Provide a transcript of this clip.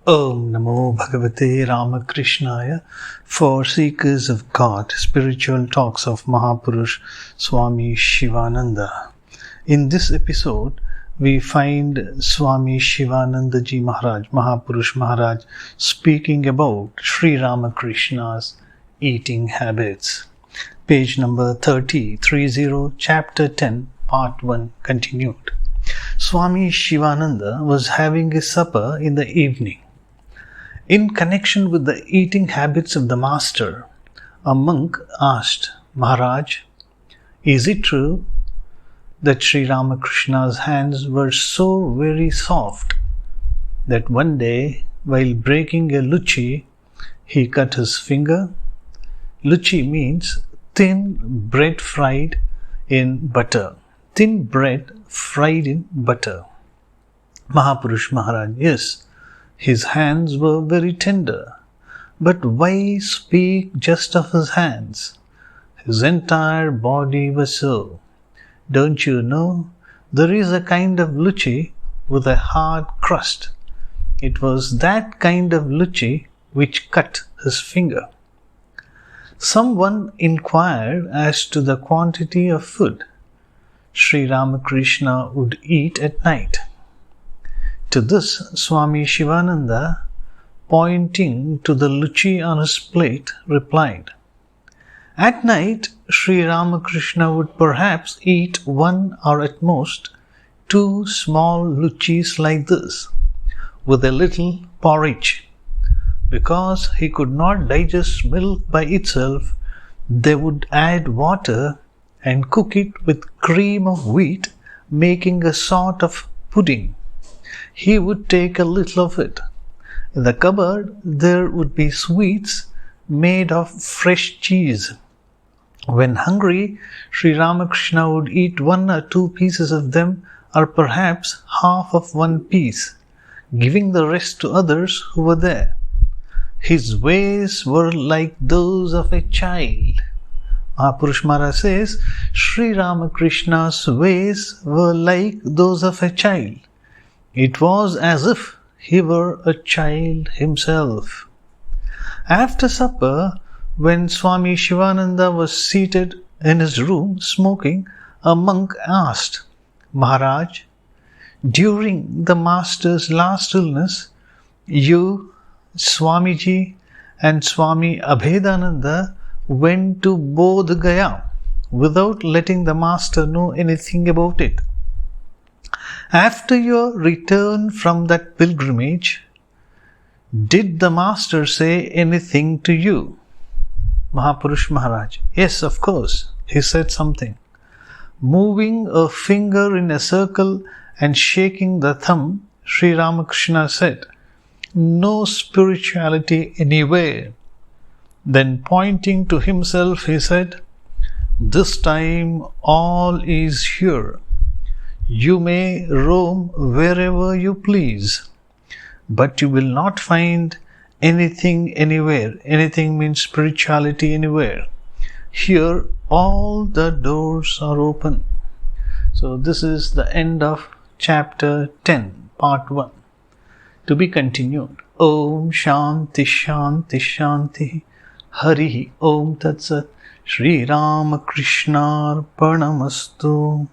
Om Namo Bhagavate Ramakrishnaya. For seekers of God, spiritual talks of Mahapurush Swami Shivananda. In this episode, we find Swami Shivananda Ji Maharaj, Mahapurush Maharaj, speaking about Sri Ramakrishna's eating habits. Page number 30, chapter 10, part 1, continued. Swami Shivananda was having his supper in the evening. In connection with the eating habits of the master, a monk asked, Maharaj, is it true that Sri Ramakrishna's hands were so very soft that one day, while breaking a luchi, he cut his finger? Luchi means thin bread fried in butter. Thin bread fried in butter. Mahapurush Maharaj, yes, his hands were very tender. But why speak just of his hands? His entire body was so. Don't you know, there is a kind of luchi with a hard crust. It was that kind of luchi which cut his finger. Someone inquired as to the quantity of food Sri Ramakrishna would eat at night. To this, Swami Shivananda, pointing to the luchi on his plate, replied, At night, Sri Ramakrishna would perhaps eat one or at most two small luchis like this, with a little porridge. Because he could not digest milk by itself, they would add water and cook it with cream of wheat, making a sort of pudding. He would take a little of it. In the cupboard there would be sweets made of fresh cheese. When hungry, Sri Ramakrishna would eat one or two pieces of them, or perhaps half of one piece, giving the rest to others who were there. His ways were like those of a child. Mahapurush Maharaj says, Sri Ramakrishna's ways were like those of a child. It was as if he were a child himself. After supper, when Swami Shivananda was seated in his room smoking, a monk asked, Maharaj, during the master's last illness, you, Swamiji, and Swami Abhedananda went to Bodh Gaya without letting the master know anything about it. After your return from that pilgrimage, did the master say anything to you? Mahapurush Maharaj, yes, of course, he said something. Moving a finger in a circle and shaking the thumb, Sri Ramakrishna said, No spirituality anywhere. Then pointing to himself, he said, This time all is here. You may roam wherever you please, but you will not find anything anywhere. Anything means spirituality anywhere. Here all the doors are open. So this is the end of chapter 10, part 1. To be continued. Om Shanti Shanti Shanti. Hari Om Tat Sat. Sri Ramakrishna Arpanamastu.